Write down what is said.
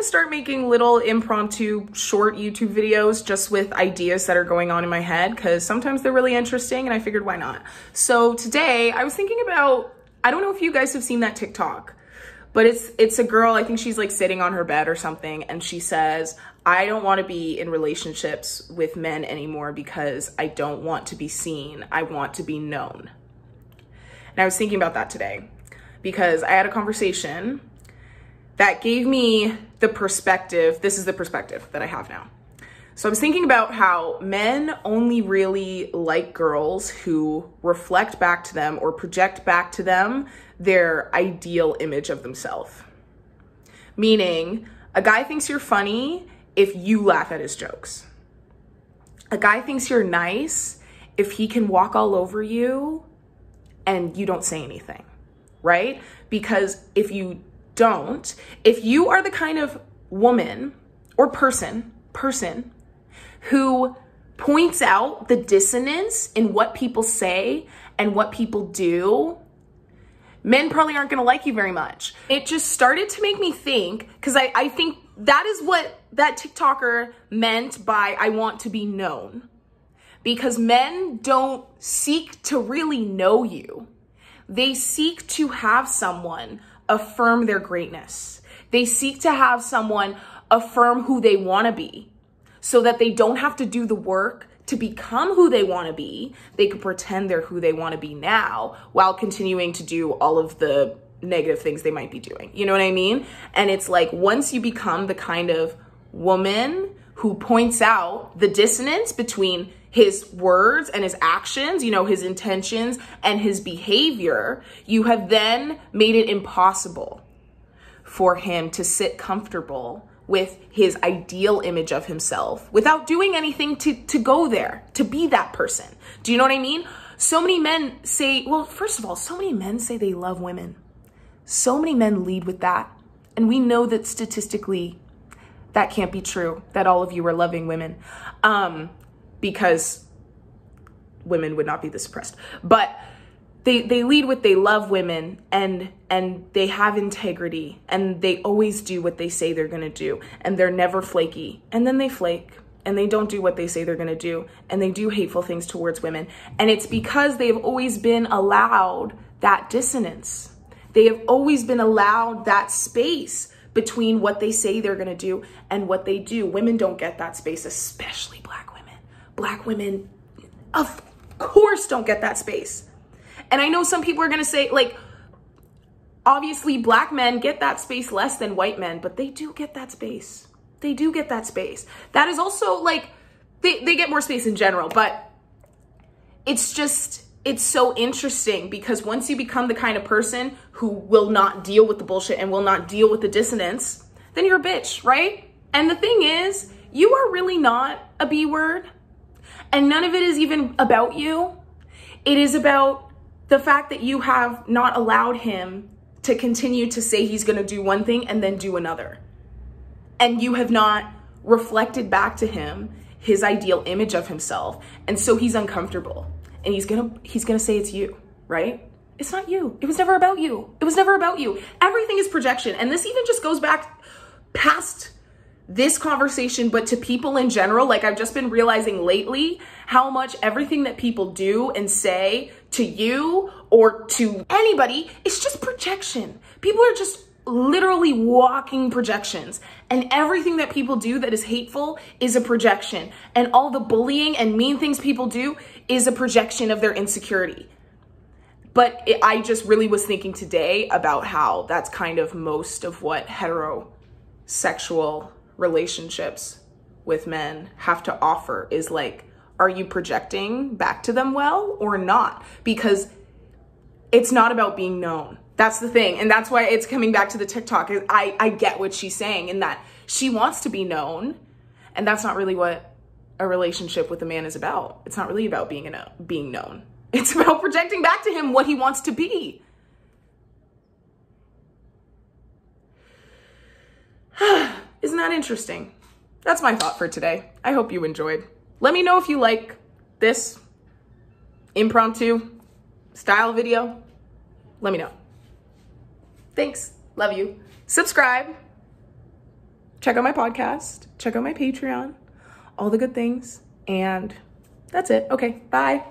gonna start making little impromptu short YouTube videos just with ideas that are going on in my head, because sometimes they're really interesting and I figured why not. So today I was thinking about, I don't know if you guys have seen that TikTok, but it's a girl, I think she's like sitting on her bed or something, and she says, I don't want to be in relationships with men anymore because I don't want to be seen. I want to be known. And I was thinking about that today because I had a conversation that gave me the perspective. This is the perspective that I have now. So I was thinking about how men only really like girls who reflect back to them or project back to them their ideal image of themselves. Meaning, a guy thinks you're funny if you laugh at his jokes. A guy thinks you're nice if he can walk all over you and you don't say anything, right? Because if you don't, if you are the kind of woman or person who points out the dissonance in what people say and what people do, men probably aren't gonna like you very much. It just started to make me think, because I think that is what that TikToker meant by I want to be known. Because men don't seek to really know you. They seek to have someone affirm their greatness. They seek to have someone affirm who they want to be so that they don't have to do the work to become who they want to be. They can pretend they're who they want to be now while continuing to do all of the negative things they might be doing. You know what I mean? And it's like, once you become the kind of woman who points out the dissonance between his words and his actions, you know, his intentions and his behavior, you have then made it impossible for him to sit comfortable with his ideal image of himself without doing anything to go there, to be that person. Do you know what I mean? So many men say, well, first of all, so many men say they love women. So many men lead with that. And we know that statistically that can't be true, that all of you are loving women. Because women would not be this oppressed. But they lead with they love women and they have integrity and they always do what they say they're gonna do and they're never flaky. And then they flake and they don't do what they say they're gonna do and they do hateful things towards women. And it's because they've always been allowed that dissonance. They have always been allowed that space between what they say they're gonna do and what they do. Women don't get that space, especially black women. Black women, of course, don't get that space. And I know some people are gonna say, like, obviously black men get that space less than white men, but they do get that space. They do get that space. That is also like, they get more space in general, but it's just, it's so interesting because once you become the kind of person who will not deal with the bullshit and will not deal with the dissonance, then you're a bitch, right? And the thing is, you are really not a B word. And none of it is even about you. It is about the fact that you have not allowed him to continue to say he's gonna do one thing and then do another. And you have not reflected back to him his ideal image of himself. And so he's uncomfortable. And he's gonna say it's you, right? It's not you. It was never about you. It was never about you. Everything is projection. And this even just goes back past this conversation, but to people in general. Like, I've just been realizing lately how much everything that people do and say to you or to anybody is just projection. People are just literally walking projections, and everything that people do that is hateful is a projection, and all the bullying and mean things people do is a projection of their insecurity. But I just really was thinking today about how that's kind of most of what heterosexual relationships with men have to offer is like, are you projecting back to them well or not? Because it's not about being known. That's the thing. And that's why it's coming back to the TikTok. I get what she's saying in that she wants to be known. And that's not really what a relationship with a man is about. It's not really about being known. It's about projecting back to him what he wants to be. Isn't that interesting? That's my thought for today. I hope you enjoyed. Let me know if you like this impromptu style video. Let me know. Thanks. Love you. Subscribe. check out my podcast, check out my Patreon, all the good things. And that's it. Okay, bye.